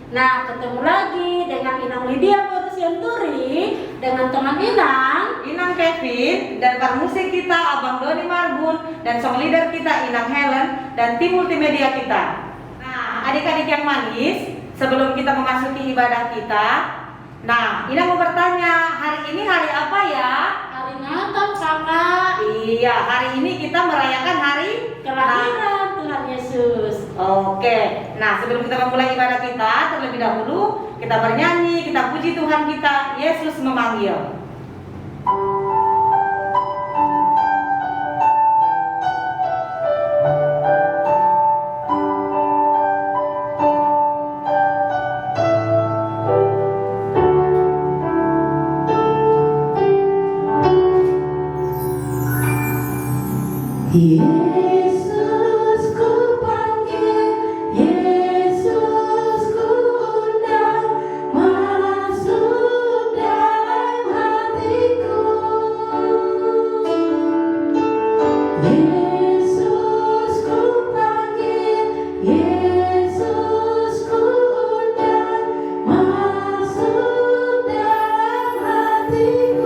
Nah, ketemu lagi dengan Inang Lydia Borosianturi, dengan teman Inang Kevin, dan musik kita Abang Doni Marbun, dan song leader kita Inang Helen, dan tim multimedia kita. Nah, adik-adik yang manis, sebelum kita memasuki ibadah kita, nah, Inang mau bertanya, hari ini hari apa ya? Hari Natal, Kakak. Iya, hari ini kita merayakan hari Kelahiran Tuhan Yesus. Oke, nah sebelum kita memulai ibadah kita, terlebih dahulu kita bernyanyi, kita puji Tuhan kita, Yesus memanggil. Yesus ku panggil, Yesus ku undang, masuk dalam hatiku. Yesus ku panggil, Yesus ku undang, masuk dalam hatiku.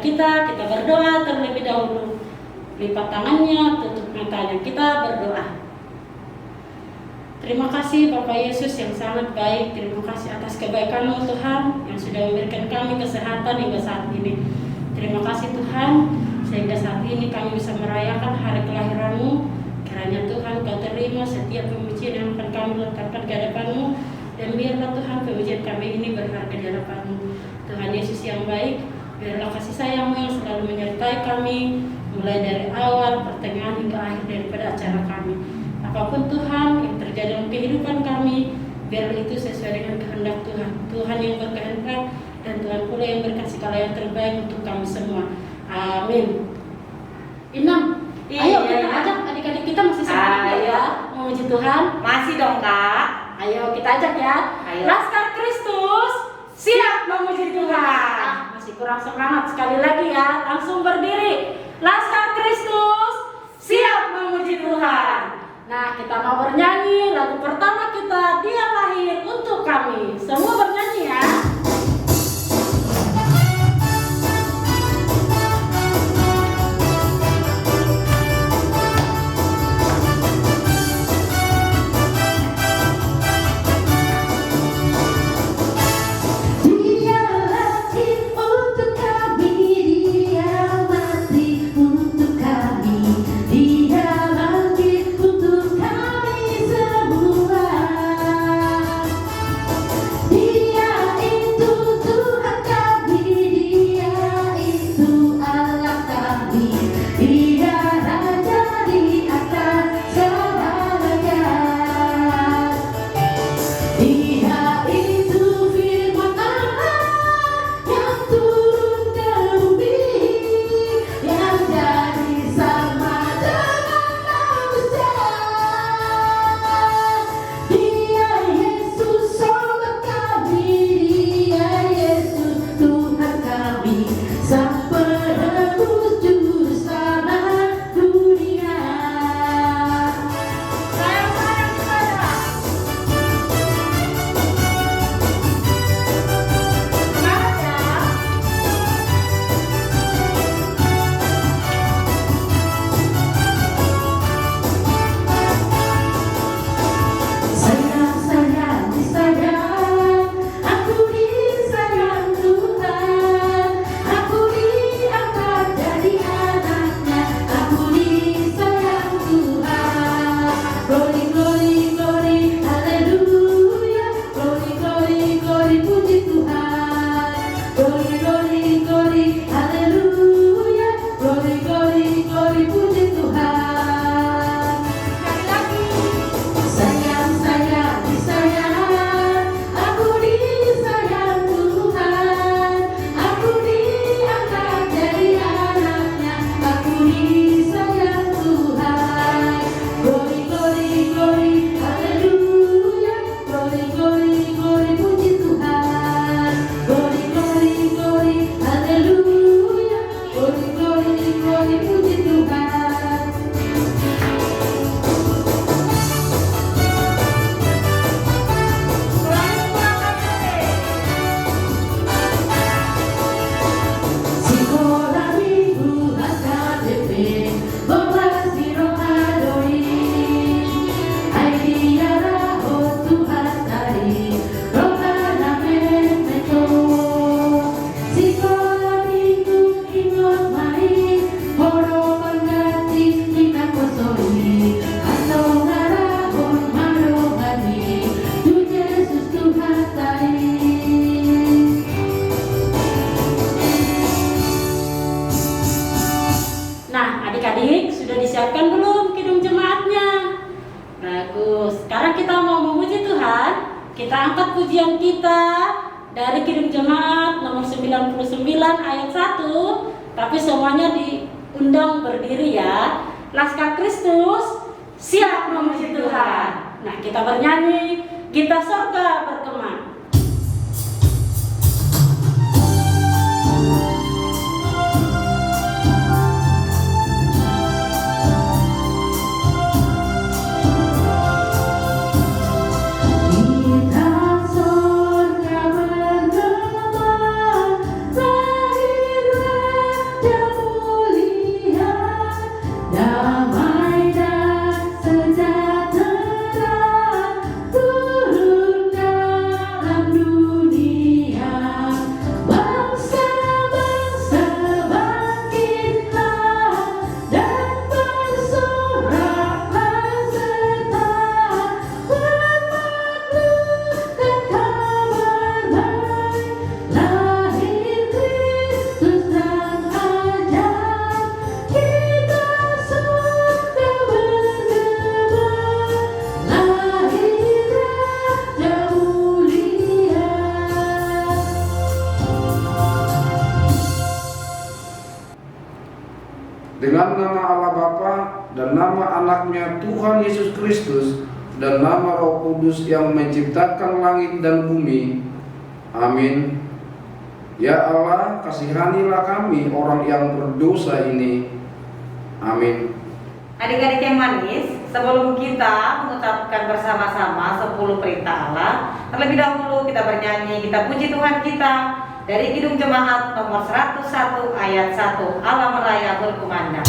Kita berdoa terlebih dahulu. Lipat tangannya, tutup matanya, kita berdoa. Terima kasih Bapak Yesus yang sangat baik. Terima kasih atas kebaikan-Mu Tuhan yang sudah memberikan kami kesehatan hingga saat ini. Terima kasih Tuhan sehingga saat ini kami bisa merayakan hari kelahiran-Mu. Kiranya Tuhan Kau terima setiap pujian yang akan kami letakkan ke hadapan-Mu, dan biarlah Tuhan pujian kami ini berharga di hadapan-Mu. Tuhan Yesus yang baik, biarlah kasih sayang-Mu yang selalu menyertai kami, mulai dari awal, pertengahan, hingga akhir daripada acara kami. Apapun Tuhan yang terjadi dalam kehidupan kami, biarlah itu sesuai dengan kehendak Tuhan. Tuhan yang berkehendak, dan Tuhan pula yang berkasih kalah yang terbaik untuk kami semua. Amin. Inang, ayo kita ajak adik-adik kita masih semangat ya, memuji Tuhan. Masih dong Kak. Ayo kita ajak ya. Ayo. Laskar Kristus, siap memuji Tuhan. Masih kurang semangat, sekali lagi ya, langsung berdiri. Laskar Kristus, siap memuji Tuhan. Nah, kita mau bernyanyi lagu pertama kita, Dia Lahir Untuk Kami. Semua bernyanyi ya. Dia kita angkat pujian kita dari Kidung Jemaat nomor 99 ayat 1, tapi semuanya diundang berdiri ya. Laskar Kristus, siap memuji Tuhan. Nah, kita bernyanyi, kita sorga bergema. Damai dan sejahtera turun dalam dunia. Bangsa-bangsa bangkitlah dan bersoraklah serta bermaklukan kabar baik. Lahir Kristus dan ajar, kita sorga bergema. Lahir Raja mulia. Dengan nama Allah Bapa dan nama anaknya Tuhan Yesus Kristus dan nama Roh Kudus yang menciptakan langit dan bumi. Amin. Ya Allah, kasihanilah kami orang yang berdosa ini. Amin. Adik-adik yang manis, sebelum kita mengucapkan bersama-sama 10 perintah Allah, terlebih dahulu kita bernyanyi, kita puji Tuhan kita dari Kidung Jemaat nomor 101 ayat 1, Allah meraya berkumandang.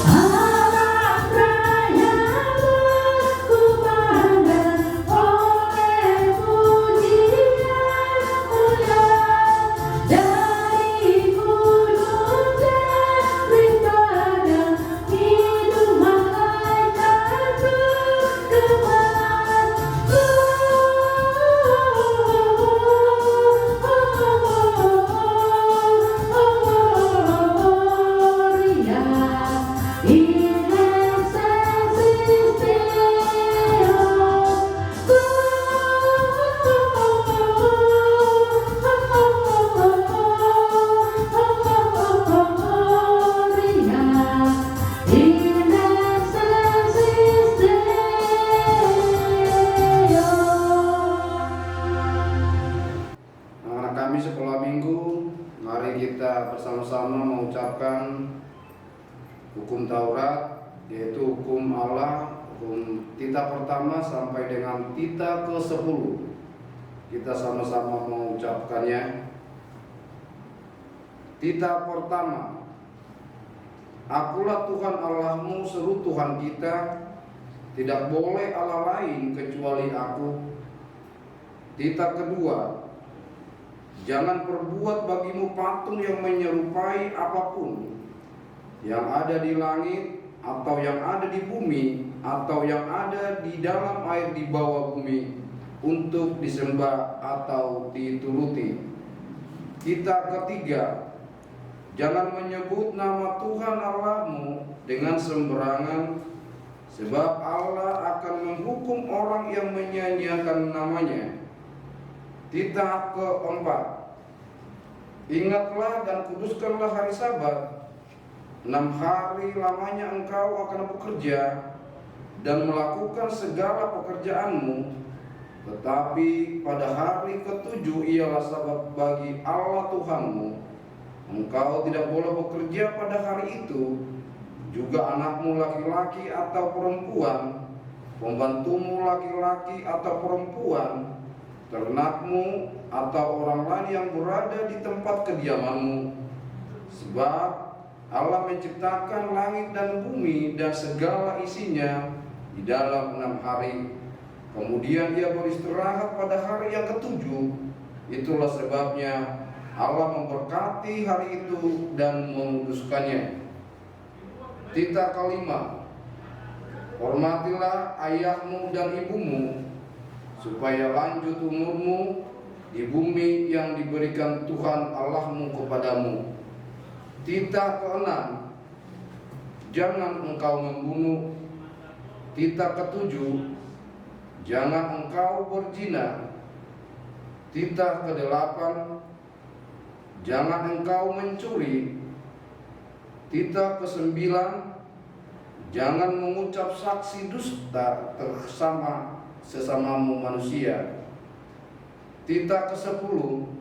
Alam raya berkumandang oleh pujian mulia. Dari gunung daripada hidung malaikat bergema. Gloria in excelsis Deo. Gloria in excelsis Deo. Anak kami sekolah minggu, mari kita bersama-sama mengucapkan hukum Taurat, yaitu hukum Allah, hukum titah pertama sampai dengan titah ke-10. Kita sama-sama mengucapkannya. Titah pertama, Akulah Tuhan Allahmu, seru Tuhan kita, tidak boleh Allah lain kecuali Aku. Titah kedua, jangan perbuat bagimu patung yang menyerupai apapun yang ada di langit atau yang ada di bumi atau yang ada di dalam air di bawah bumi untuk disembah atau dituruti. Titah ketiga, jangan menyebut nama Tuhan Allahmu dengan sembarangan, sebab Allah akan menghukum orang yang menyia-nyiakan namanya. Titah keempat, ingatlah dan kuduskanlah hari Sabat. 6 hari lamanya engkau akan bekerja dan melakukan segala pekerjaanmu, tetapi pada hari ke-7 ialah Sabat bagi Allah Tuhanmu. Engkau tidak boleh bekerja pada hari itu, juga anakmu laki-laki atau perempuan, pembantumu laki-laki atau perempuan, ternakmu atau orang lain yang berada di tempat kediamanmu. Sebab Allah menciptakan langit dan bumi dan segala isinya di dalam 6 hari. Kemudian Ia beristirahat pada hari yang ke-7. Itulah sebabnya Allah memberkati hari itu dan menguduskannya. Tita kelima, hormatilah ayahmu dan ibumu, supaya lanjut umurmu di bumi yang diberikan Tuhan Allahmu kepadamu. Tita keenam, jangan engkau membunuh. Tita ketujuh, jangan engkau berzina. Tita kedelapan, jangan engkau mencuri. Tita kesembilan, jangan mengucap saksi dusta bersama sesamamu manusia. Tita kesepuluh,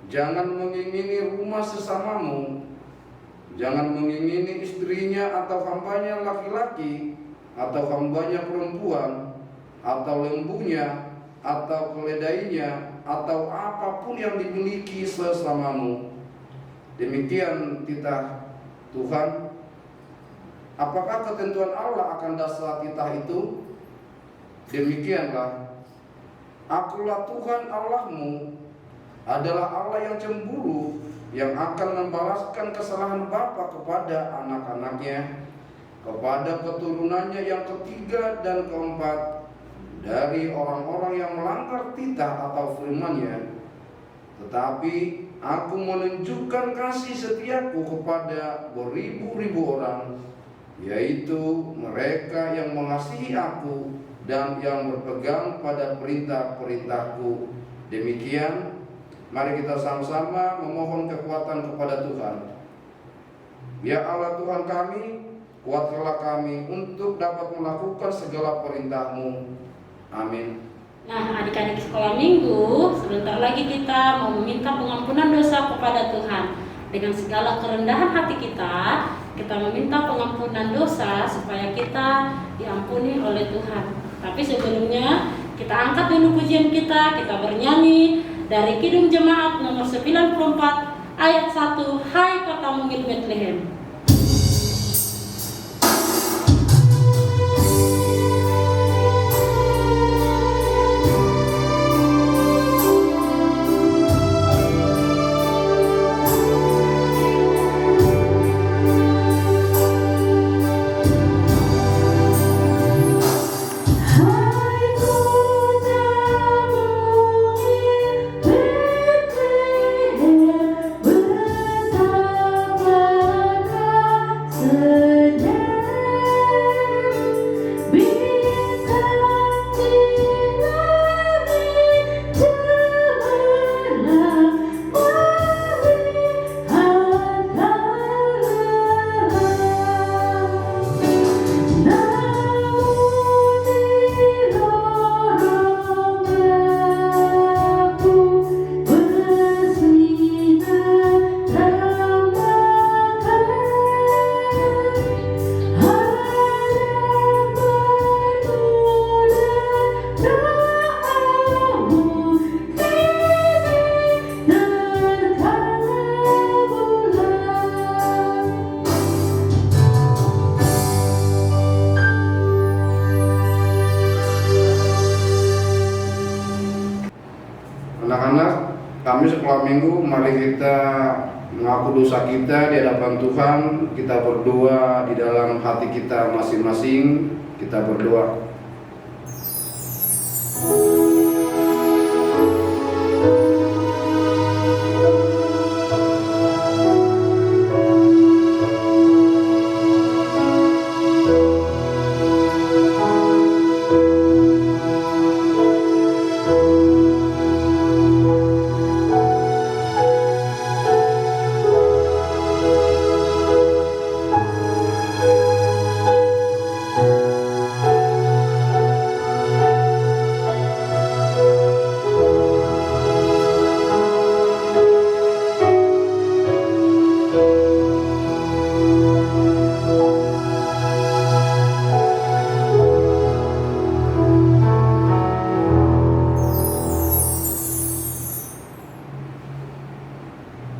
jangan mengingini rumah sesamamu. Jangan mengingini istrinya atau hambanya laki-laki, atau hambanya perempuan, atau lembunya, atau keledainya, atau apapun yang dimiliki sesamamu. Demikian titah Tuhan. Apakah ketentuan Allah akan dasar titah itu? Demikianlah, Akulah Tuhan Allahmu, adalah Allah yang cemburu, yang akan membalaskan kesalahan bapa kepada anak-anaknya, kepada keturunannya yang ketiga dan keempat dari orang-orang yang melanggar titah atau firman-Nya. Tetapi Aku menunjukkan kasih setiaku kepada beribu-ribu orang, yaitu mereka yang mengasihi Aku dan yang berpegang pada perintah-perintahku. Demikian, mari kita sama-sama memohon kekuatan kepada Tuhan. Ya Allah Tuhan kami, kuatkanlah kami untuk dapat melakukan segala perintah-Mu. Amin. Nah, adik-adik sekolah minggu, sebentar lagi kita mau meminta pengampunan dosa kepada Tuhan. Dengan segala kerendahan hati kita meminta pengampunan dosa supaya kita diampuni oleh Tuhan. Tapi sebelumnya, kita angkat dulu pujian kita bernyanyi dari Kidung Jemaat nomor 94 ayat 1, Hai Kota Mungil Bethlehem. Anak-anak, kami sekolah minggu, mari kita mengaku dosa kita di hadapan Tuhan. Kita berdoa di dalam hati kita masing-masing. Kita berdoa.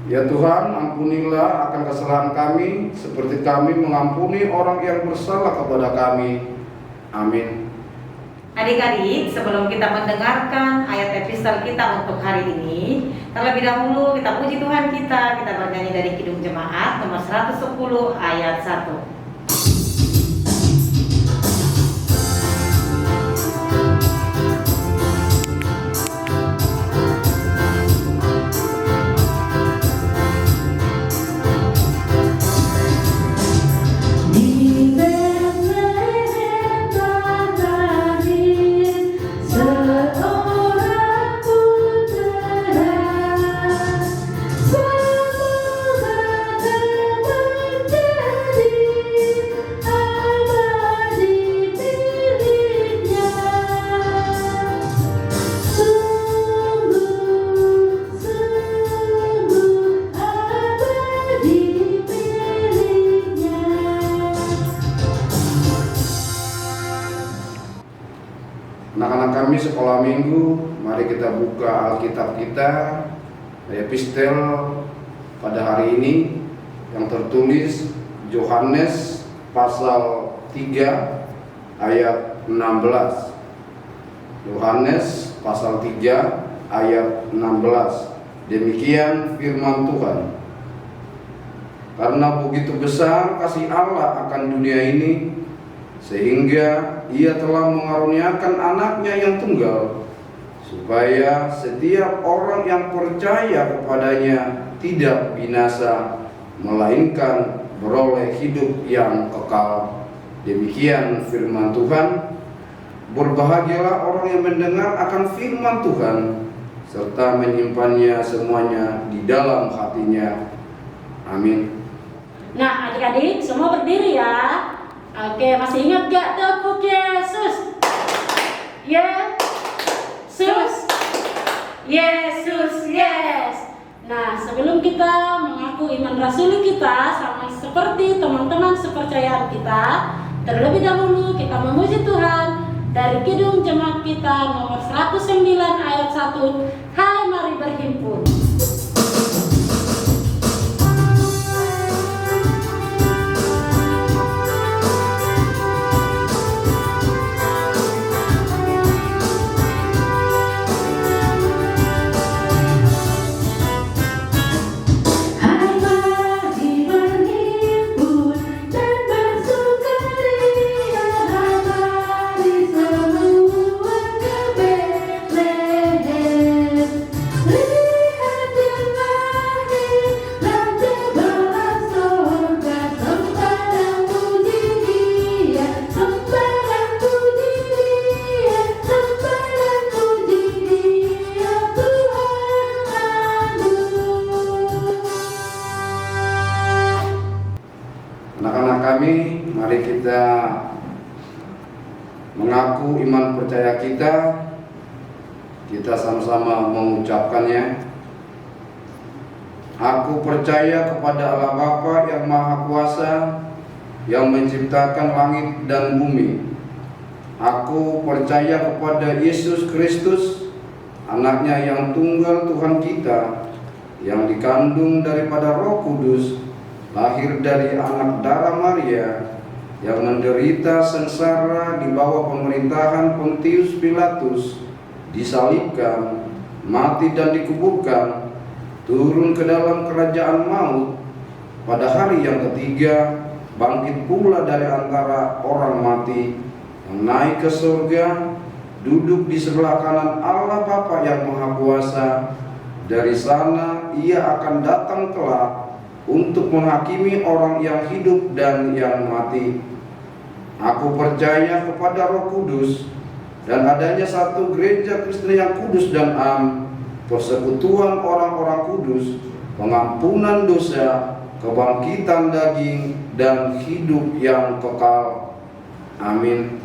Ya Tuhan, ampunilah akan kesalahan kami, seperti kami mengampuni orang yang bersalah kepada kami. Amin. Adik-adik, sebelum kita mendengarkan ayat epistel kita untuk hari ini, terlebih dahulu kita puji Tuhan kita bernyanyi dari Kidung Jemaat nomor 110 ayat 1. kami sekolah minggu, mari kita buka Alkitab kita, epistel pada hari ini yang tertulis Yohanes pasal 3 ayat 16. Yohanes pasal 3 ayat 16. Demikian firman Tuhan. Karena begitu besar kasih Allah akan dunia ini, sehingga Ia telah mengaruniakan anaknya yang tunggal, supaya setiap orang yang percaya kepadanya tidak binasa, melainkan beroleh hidup yang kekal. Demikian firman Tuhan. Berbahagialah orang yang mendengar akan firman Tuhan, serta menyimpannya semuanya di dalam hatinya. Amin. Nah, adik-adik semua berdiri ya. Oke, masih ingat gak tepuk Yesus? Yesus, Yesus, yes. Nah, sebelum kita mengaku iman rasuli kita sama seperti teman-teman sepercayaan kita, terlebih dahulu kita memuji Tuhan dari Kidung Jemaat kita nomor 109 ayat 1. Hai, mari berhimpun. Anak-anak kami, mari kita mengaku iman percaya kita. Kita sama-sama mengucapkannya. Aku percaya kepada Allah Bapa yang Maha Kuasa, yang menciptakan langit dan bumi. Aku percaya kepada Yesus Kristus, anaknya yang tunggal Tuhan kita, yang dikandung daripada Roh Kudus, lahir dari anak darah Maria, yang menderita sengsara di bawah pemerintahan Pontius Pilatus, disalibkan, mati dan dikuburkan, turun ke dalam kerajaan maut, pada hari yang ketiga bangkit pula dari antara orang mati, yang naik ke surga, duduk di sebelah kanan Allah Bapa yang Maha Kuasa. Dari sana Ia akan datang kelak untuk menghakimi orang yang hidup dan yang mati. Aku percaya kepada Roh Kudus dan adanya satu gereja Kristen yang kudus dan am, persekutuan orang-orang kudus, pengampunan dosa, kebangkitan daging, dan hidup yang kekal. Amin.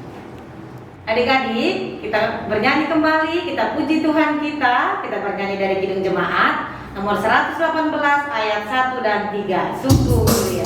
Adik-adik, kita bernyanyi kembali, kita puji Tuhan kita bernyanyi dari Kidung Jemaat nomor 118 ayat 1 dan 3. Sungguh mulia.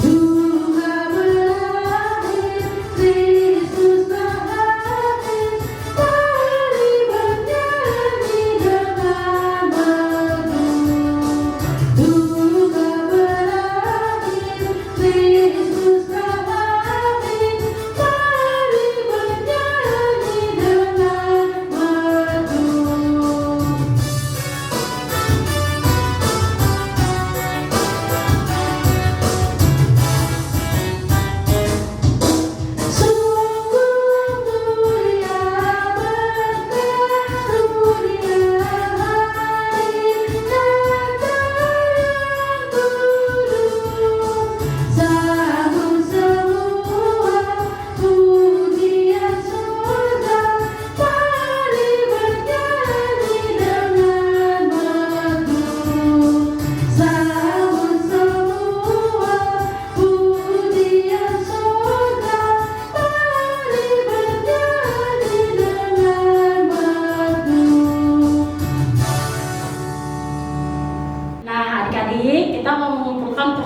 Juga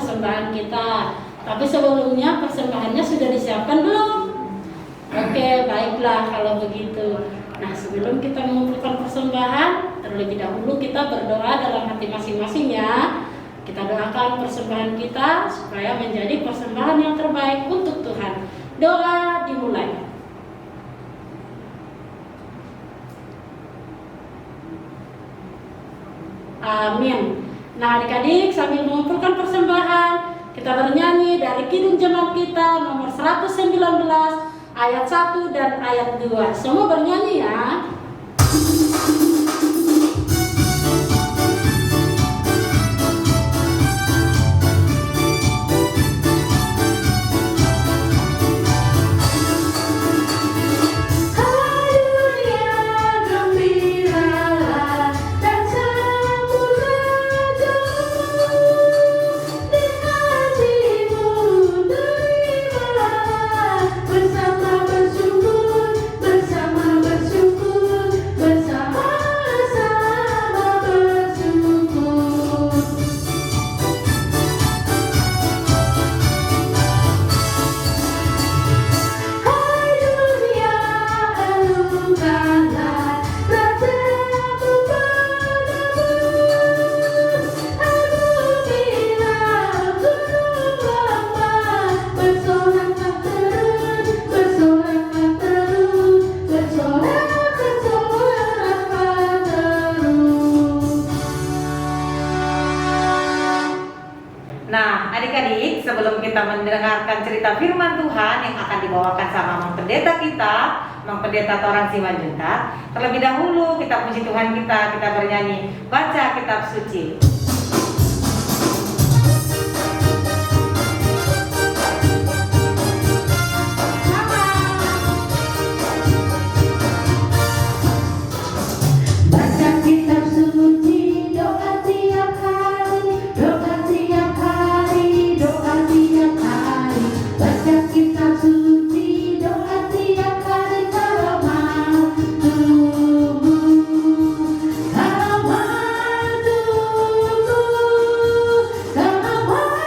persembahan kita. Tapi sebelumnya persembahannya sudah disiapkan belum? Oke, baiklah kalau begitu. Nah, sebelum kita mengumpulkan persembahan, terlebih dahulu kita berdoa dalam hati masing-masing ya. Kita doakan persembahan kita supaya menjadi persembahan yang terbaik untuk Tuhan. Doa dimulai. Amin. Nah, adik-adik sambil mengumpulkan persembahan, kita bernyanyi dari Kidung Jemaat kita nomor 119 ayat 1 dan ayat 2. Semua bernyanyi ya. Adik-adik, sebelum kita mendengarkan cerita firman Tuhan yang akan dibawakan sama Mang Pendeta kita, Mang Pendeta Toran Simanjuntak, terlebih dahulu kita puji Tuhan kita bernyanyi baca kitab suci. Baca kitab suci, doa tiap hari, doa tiap hari, doa tiap hari. Baca kitab suci, doa tiap hari kalau mau tumbuh, kalau mau tumbuh, kalau mau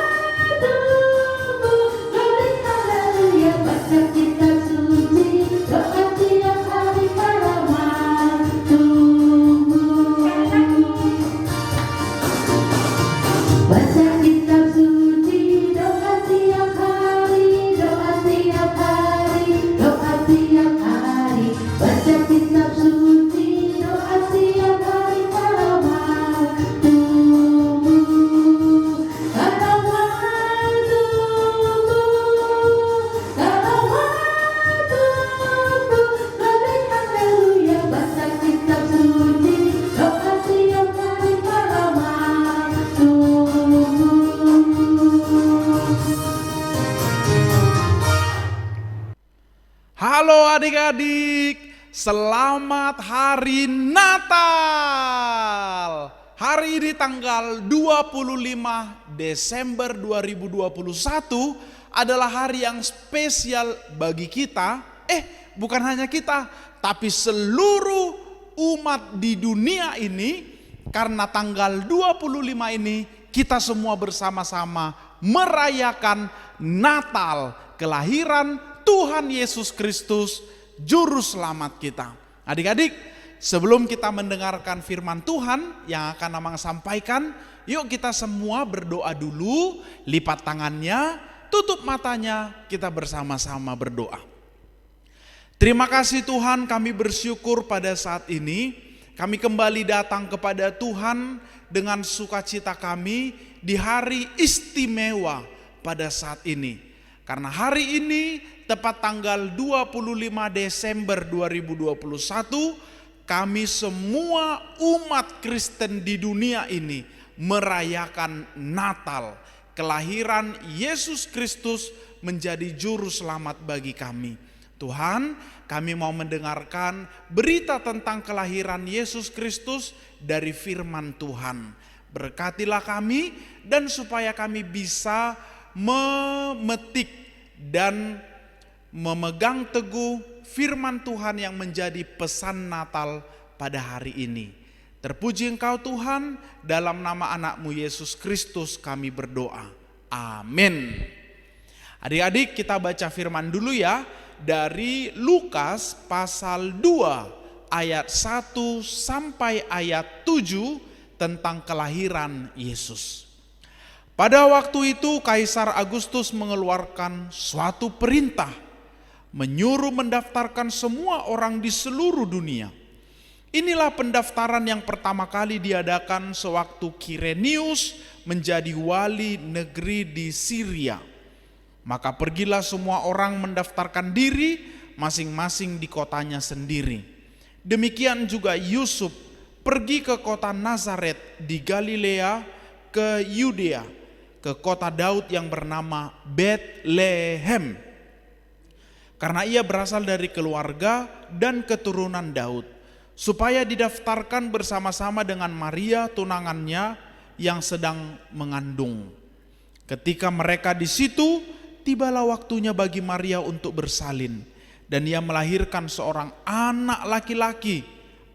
tumbuh. Glory haleluya. Baca kitab suci, doa tiap hari kalau mau tumbuh. Baca kitab suci, doa tiap hari, doa tiap hari, doa tiap hari. Baca kitab suci, doa tiap hari kalau mau tumbuh, kalau mau tumbuh, kalau mau tumbuh. Glory haleluya. Baca kitab suci, doa tiap hari kalau mau tumbuh. Halo adik-adik, selamat hari Natal. Hari ini tanggal 25 Desember 2021 adalah hari yang spesial bagi kita. Bukan hanya kita, tapi seluruh umat di dunia ini. Karena tanggal 25 ini kita semua bersama-sama merayakan Natal, kelahiran Tuhan Yesus Kristus, Juru Selamat kita. Adik-adik, sebelum kita mendengarkan firman Tuhan yang akan Amang sampaikan, yuk kita semua berdoa dulu, lipat tangannya, tutup matanya, kita bersama-sama berdoa. Terima kasih Tuhan, kami bersyukur pada saat ini, kami kembali datang kepada Tuhan dengan sukacita kami di hari istimewa pada saat ini. Karena hari ini tepat tanggal 25 Desember 2021, kami semua umat Kristen di dunia ini merayakan Natal, kelahiran Yesus Kristus menjadi juru selamat bagi kami. Tuhan, kami mau mendengarkan berita tentang kelahiran Yesus Kristus dari firman Tuhan. Berkatilah kami dan supaya kami bisa memetik dan memegang teguh firman Tuhan yang menjadi pesan Natal pada hari ini. Terpuji Engkau Tuhan, dalam nama anak-Mu Yesus Kristus kami berdoa. Amin. Adik-adik, kita baca firman dulu ya dari Lukas pasal 2 ayat 1 sampai ayat 7 tentang kelahiran Yesus. Pada waktu itu Kaisar Agustus mengeluarkan suatu perintah menyuruh mendaftarkan semua orang di seluruh dunia. Inilah pendaftaran yang pertama kali diadakan sewaktu Kirenius menjadi wali negeri di Syria. Maka pergilah semua orang mendaftarkan diri masing-masing di kotanya sendiri. Demikian juga Yusuf pergi ke kota Nazaret di Galilea ke Yudea, ke kota Daud yang bernama Betlehem. Karena ia berasal dari keluarga dan keturunan Daud, supaya didaftarkan bersama-sama dengan Maria tunangannya yang sedang mengandung. Ketika mereka di situ, tibalah waktunya bagi Maria untuk bersalin, dan ia melahirkan seorang anak laki-laki,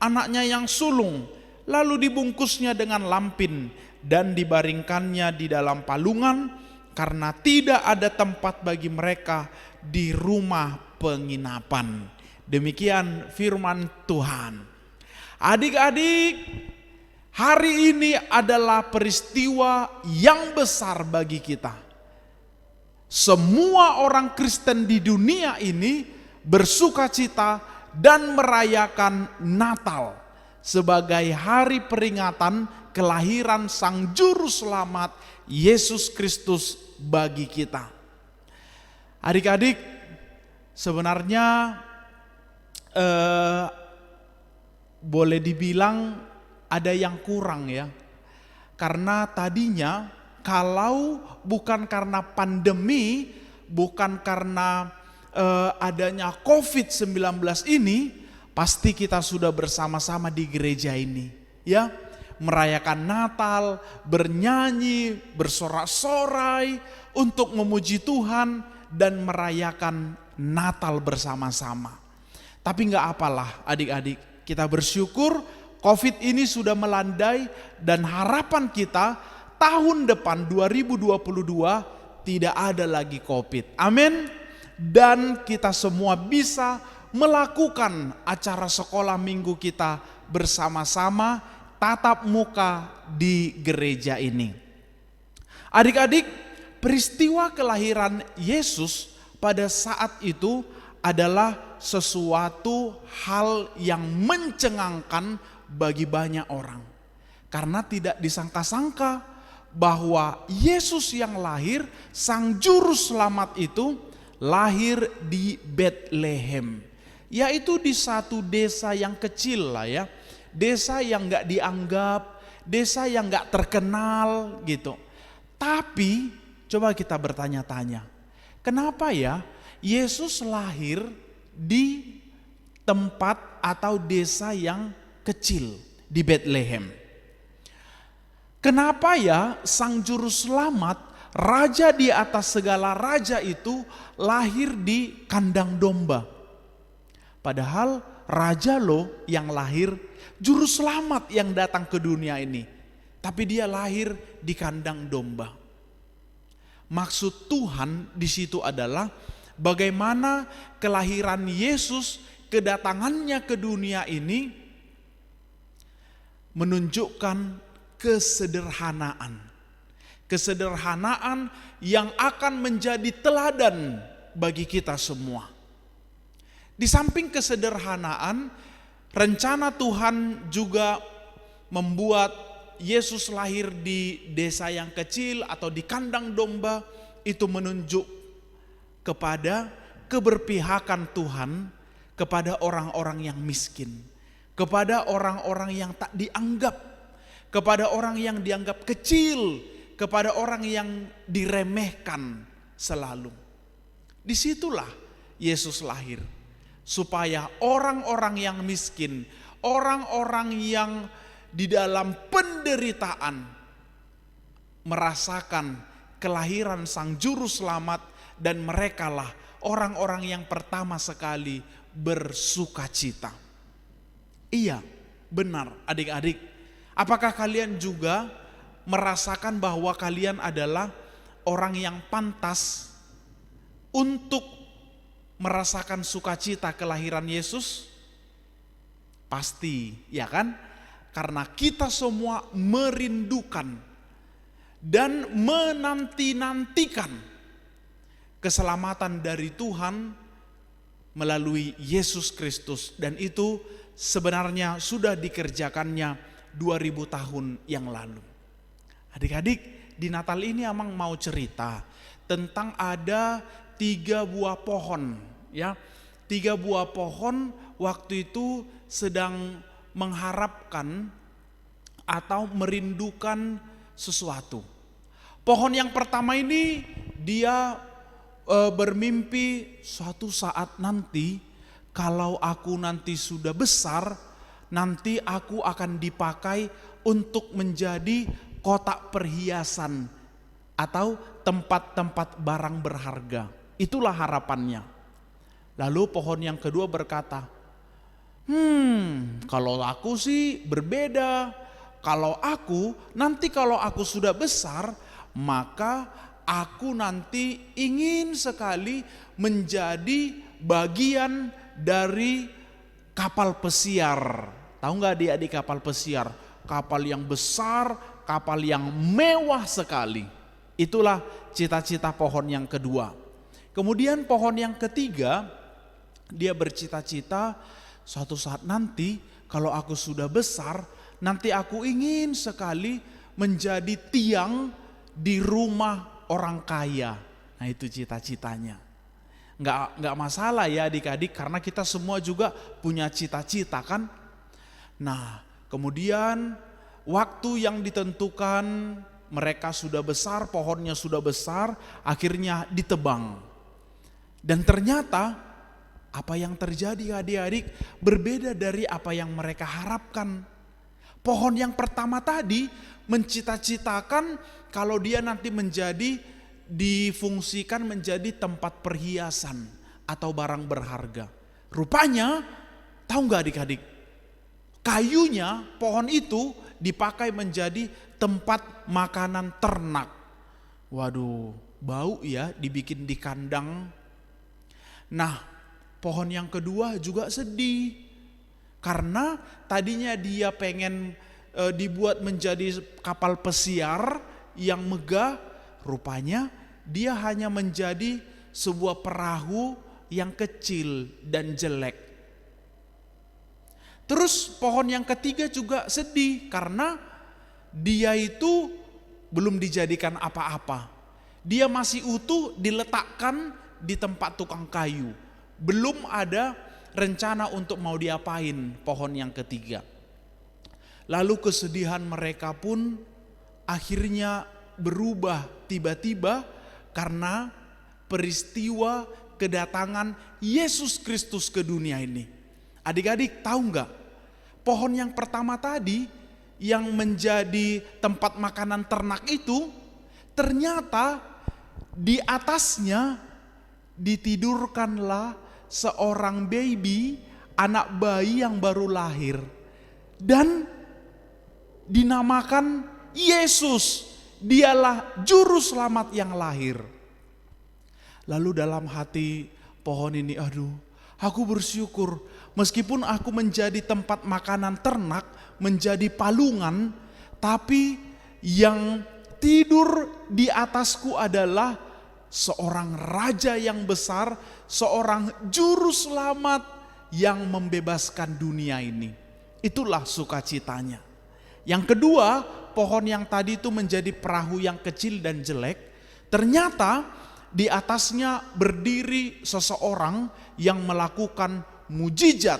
anaknya yang sulung, lalu dibungkusnya dengan lampin dan dibaringkannya di dalam palungan, karena tidak ada tempat bagi mereka di rumah penginapan. Demikian firman Tuhan. Adik-adik, hari ini adalah peristiwa yang besar bagi kita. Semua orang Kristen di dunia ini bersukacita dan merayakan Natal sebagai hari peringatan kelahiran Sang Juru Selamat Yesus Kristus bagi kita. Adik-adik, sebenarnya boleh dibilang ada yang kurang ya. Karena tadinya kalau bukan karena pandemi, bukan karena adanya COVID-19 ini, pasti kita sudah bersama-sama di gereja ini ya, merayakan Natal, bernyanyi, bersorak-sorai untuk memuji Tuhan dan merayakan Natal bersama-sama. Tapi gak apalah adik-adik, kita bersyukur COVID ini sudah melandai dan harapan kita tahun depan 2022 tidak ada lagi COVID. Amin. Dan kita semua bisa melakukan acara sekolah minggu kita bersama-sama tatap muka di gereja ini. Adik-adik, peristiwa kelahiran Yesus pada saat itu adalah sesuatu hal yang mencengangkan bagi banyak orang. Karena tidak disangka-sangka bahwa Yesus yang lahir, Sang Juru Selamat itu lahir di Betlehem, yaitu di satu desa yang kecil lah ya, desa yang gak dianggap, desa yang gak terkenal gitu. Tapi coba kita bertanya-tanya, kenapa ya Yesus lahir di tempat atau desa yang kecil di Betlehem? Kenapa ya Sang Juru Selamat, Raja di atas segala raja itu lahir di kandang domba? Padahal Raja loh yang lahir, Juru Selamat yang datang ke dunia ini. Tapi dia lahir di kandang domba. Maksud Tuhan di situ adalah bagaimana kelahiran Yesus, kedatangannya ke dunia ini menunjukkan kesederhanaan yang akan menjadi teladan bagi kita semua. Di samping kesederhanaan, rencana Tuhan juga membuat Yesus lahir di desa yang kecil atau di kandang domba, itu menunjuk kepada keberpihakan Tuhan kepada orang-orang yang miskin, kepada orang-orang yang tak dianggap, kepada orang yang dianggap kecil, kepada orang yang diremehkan selalu. Disitulah Yesus lahir, supaya orang-orang yang miskin, orang-orang yang di dalam penderitaan merasakan kelahiran Sang Juru Selamat, dan merekalah orang-orang yang pertama sekali bersukacita. Iya, benar adik-adik. Apakah kalian juga merasakan bahwa kalian adalah orang yang pantas untuk merasakan sukacita kelahiran Yesus? Pasti, ya kan? Karena kita semua merindukan dan menanti-nantikan keselamatan dari Tuhan melalui Yesus Kristus. Dan itu sebenarnya sudah dikerjakannya 2000 tahun yang lalu. Adik-adik, di Natal ini Amang mau cerita tentang ada 3 buah pohon, ya. 3 buah pohon waktu itu sedang mengharapkan atau merindukan sesuatu. Pohon yang pertama ini dia bermimpi suatu saat nanti, kalau aku nanti sudah besar, nanti aku akan dipakai untuk menjadi kotak perhiasan atau tempat-tempat barang berharga. Itulah harapannya. Lalu pohon yang kedua berkata, kalau aku sih berbeda. Kalau aku sudah besar, maka aku nanti ingin sekali menjadi bagian dari kapal pesiar. Tahu nggak adik-adik kapal pesiar? Kapal yang besar, kapal yang mewah sekali. Itulah cita-cita pohon yang kedua. Kemudian pohon yang ketiga, dia bercita-cita suatu saat nanti kalau aku sudah besar, nanti aku ingin sekali menjadi tiang di rumah orang kaya. Nah itu cita-citanya. Nggak masalah ya adik-adik, karena kita semua juga punya cita-cita kan. Nah kemudian waktu yang ditentukan, mereka sudah besar, pohonnya sudah besar, akhirnya ditebang. Dan ternyata apa yang terjadi adik-adik berbeda dari apa yang mereka harapkan. Pohon yang pertama tadi mencita-citakan kalau dia nanti difungsikan menjadi tempat perhiasan atau barang berharga. Rupanya, tahu nggak adik-adik? Kayunya, pohon itu dipakai menjadi tempat makanan ternak. Waduh, bau ya dibikin di kandang. Nah, pohon yang kedua juga sedih. Karena tadinya dia pengen dibuat menjadi kapal pesiar yang megah, rupanya dia hanya menjadi sebuah perahu yang kecil dan jelek. Terus pohon yang ketiga juga sedih karena dia itu belum dijadikan apa-apa. Dia masih utuh diletakkan di tempat tukang kayu. Belum ada rencana untuk mau diapain pohon yang ketiga. Lalu kesedihan mereka pun akhirnya berubah tiba-tiba karena peristiwa kedatangan Yesus Kristus ke dunia ini. Adik-adik tahu nggak? Pohon yang pertama tadi yang menjadi tempat makanan ternak itu ternyata di atasnya ditidurkanlah seorang baby, anak bayi yang baru lahir. Dan dinamakan Yesus, dialah juru selamat yang lahir. Lalu dalam hati pohon ini, aduh, aku bersyukur meskipun aku menjadi tempat makanan ternak, menjadi palungan, tapi yang tidur di atasku adalah seorang raja yang besar, seorang juru selamat yang membebaskan dunia ini. Itulah sukacitanya. Yang kedua, pohon yang tadi itu menjadi perahu yang kecil dan jelek, ternyata di atasnya berdiri seseorang yang melakukan mujizat,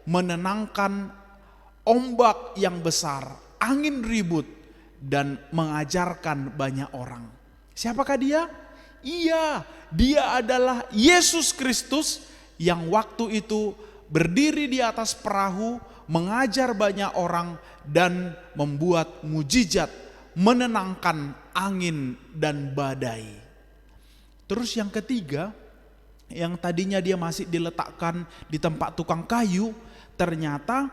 menenangkan ombak yang besar, angin ribut, dan mengajarkan banyak orang. Siapakah dia? Iya, dia adalah Yesus Kristus yang waktu itu berdiri di atas perahu, mengajar banyak orang dan membuat mujizat, menenangkan angin dan badai. Terus yang ketiga, yang tadinya dia masih diletakkan di tempat tukang kayu, ternyata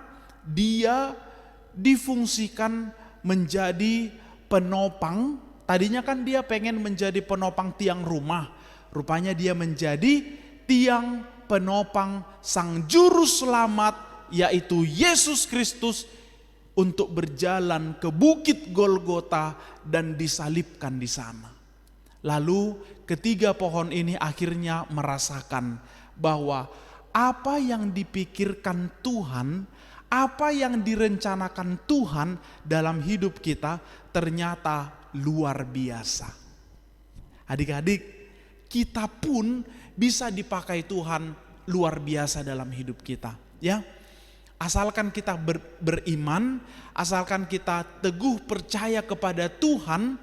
dia difungsikan menjadi penopang Tadinya kan dia pengen menjadi penopang tiang rumah. Rupanya dia menjadi tiang penopang Sang Juru Selamat, yaitu Yesus Kristus, untuk berjalan ke Bukit Golgota dan disalibkan di sana. Lalu ketiga pohon ini akhirnya merasakan bahwa apa yang dipikirkan Tuhan, apa yang direncanakan Tuhan dalam hidup kita ternyata luar biasa. Adik-adik, kita pun bisa dipakai Tuhan luar biasa dalam hidup kita, ya. Asalkan kita beriman, asalkan kita teguh percaya kepada Tuhan,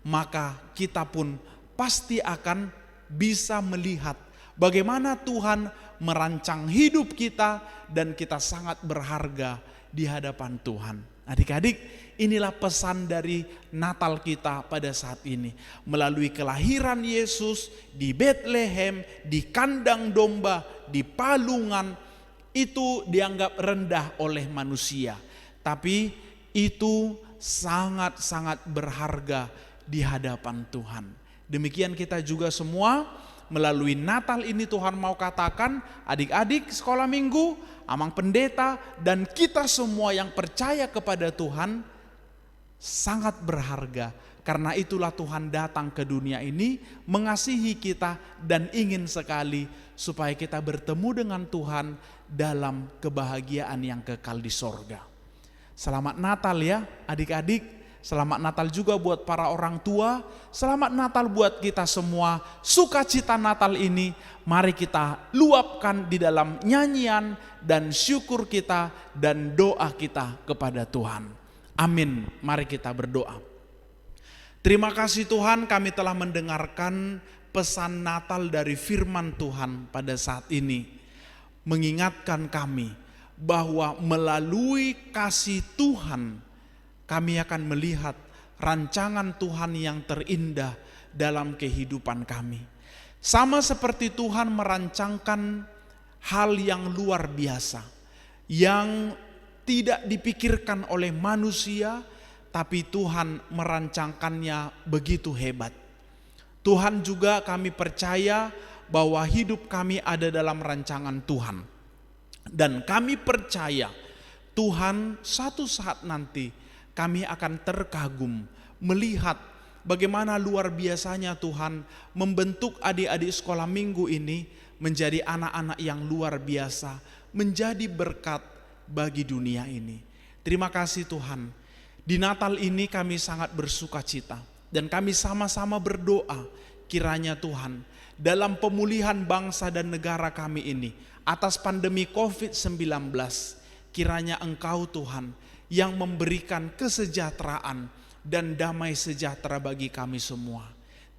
maka kita pun pasti akan bisa melihat bagaimana Tuhan merancang hidup kita dan kita sangat berharga di hadapan Tuhan. Adik-adik, inilah pesan dari Natal kita pada saat ini. Melalui kelahiran Yesus di Betlehem, di kandang domba, di palungan, itu dianggap rendah oleh manusia. Tapi itu sangat-sangat berharga di hadapan Tuhan. Demikian kita juga semua melalui Natal ini Tuhan mau katakan, adik-adik sekolah minggu, amang pendeta, dan kita semua yang percaya kepada Tuhan sangat berharga. Karena itulah Tuhan datang ke dunia ini mengasihi kita dan ingin sekali supaya kita bertemu dengan Tuhan dalam kebahagiaan yang kekal di sorga. Selamat Natal ya adik-adik. Selamat Natal juga buat para orang tua. Selamat Natal buat kita semua. Sukacita Natal ini mari kita luapkan di dalam nyanyian dan syukur kita dan doa kita kepada Tuhan. Amin. Mari kita berdoa. Terima kasih Tuhan, kami telah mendengarkan pesan Natal dari firman Tuhan pada saat ini. Mengingatkan kami bahwa melalui kasih Tuhan kami akan melihat rancangan Tuhan yang terindah dalam kehidupan kami. Sama seperti Tuhan merancangkan hal yang luar biasa, yang tidak dipikirkan oleh manusia, tapi Tuhan merancangkannya begitu hebat. Tuhan juga kami percaya bahwa hidup kami ada dalam rancangan Tuhan. Dan kami percaya Tuhan satu saat nanti kami akan terkagum melihat bagaimana luar biasanya Tuhan membentuk adik-adik sekolah minggu ini menjadi anak-anak yang luar biasa, menjadi berkat bagi dunia ini. Terima kasih Tuhan. Di Natal ini kami sangat bersuka cita dan kami sama-sama berdoa kiranya Tuhan dalam pemulihan bangsa dan negara kami ini atas pandemi COVID-19, kiranya Engkau Tuhan yang memberikan kesejahteraan dan damai sejahtera bagi kami semua.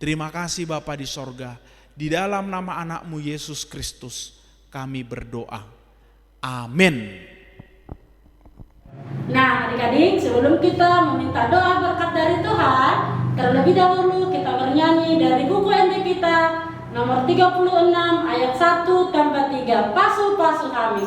Terima kasih Bapa di sorga, di dalam nama anak-Mu Yesus Kristus kami berdoa. Amin. Nah adik-adik, sebelum kita meminta doa berkat dari Tuhan, terlebih dahulu kita bernyanyi dari buku NT kita nomor 36 ayat 1-3, Pasu-pasu kami.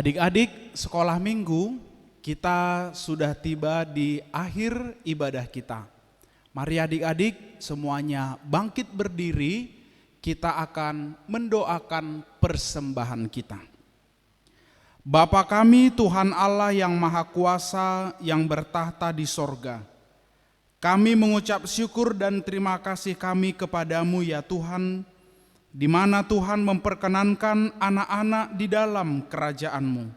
Adik-adik sekolah minggu, kita sudah tiba di akhir ibadah kita. Mari adik-adik semuanya bangkit berdiri, kita akan mendoakan persembahan kita. Bapa kami, Tuhan Allah yang Maha Kuasa yang bertahta di sorga, kami mengucap syukur dan terima kasih kami kepadamu ya Tuhan, di mana Tuhan memperkenankan anak-anak di dalam kerajaan-Mu.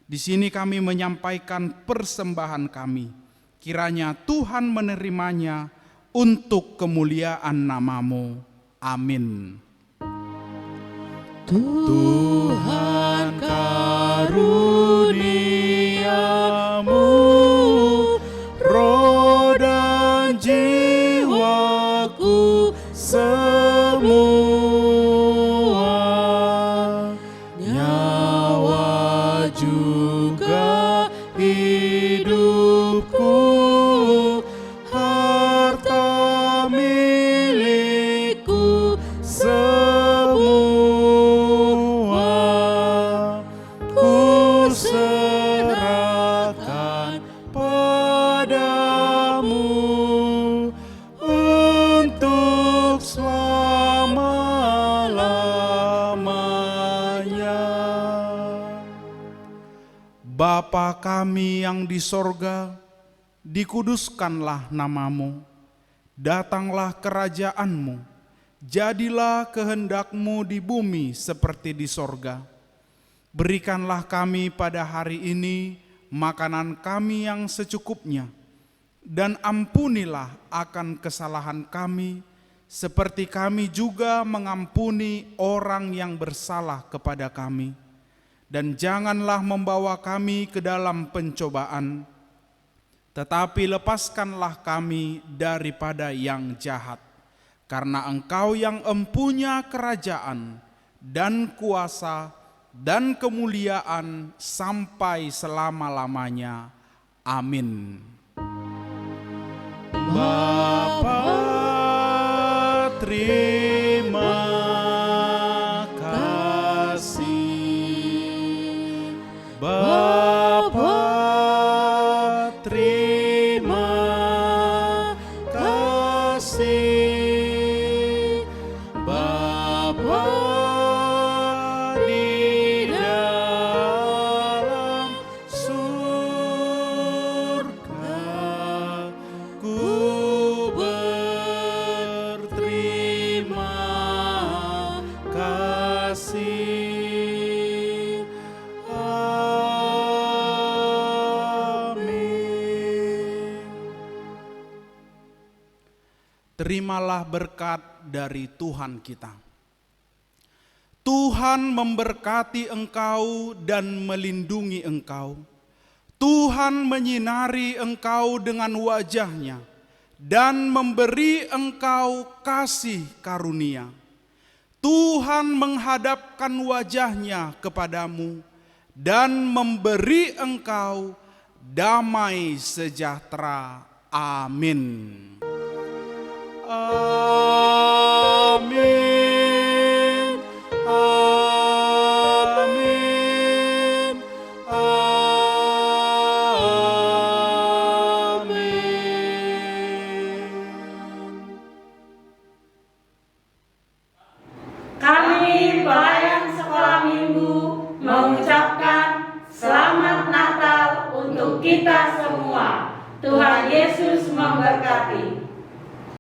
Di sini kami menyampaikan persembahan kami, kiranya Tuhan menerimanya untuk kemuliaan nama-Mu. Amin. Tuhan karuniamu, roh dan jiwaku semua, nyawa juga hidupku, harta milikku serahkan padamu untuk selama-lamanya. Bapa kami yang di sorga, dikuduskanlah namamu, datanglah kerajaan-Mu, jadilah kehendak-Mu di bumi seperti di sorga. Berikanlah kami pada hari ini makanan kami yang secukupnya, dan ampunilah akan kesalahan kami, seperti kami juga mengampuni orang yang bersalah kepada kami. Dan janganlah membawa kami ke dalam pencobaan, tetapi lepaskanlah kami daripada yang jahat. Karena Engkau yang empunya kerajaan dan kuasa dan kemuliaan sampai selama-lamanya. Amin. Bapa, terima kasih. Bapa, terima kasih. Bapa di dalam surga, ku berterima kasih. Amin. Terimalah berkat dari Tuhan kita. Tuhan memberkati engkau dan melindungi engkau. Tuhan menyinari engkau dengan wajah-Nya dan memberi engkau kasih karunia. Tuhan menghadapkan wajah-Nya kepadamu dan memberi engkau damai sejahtera. Amin. Amin. Amin. Amin. Kami pelayan sekolah minggu mengucapkan selamat Natal untuk kita semua. Tuhan Yesus memberkati.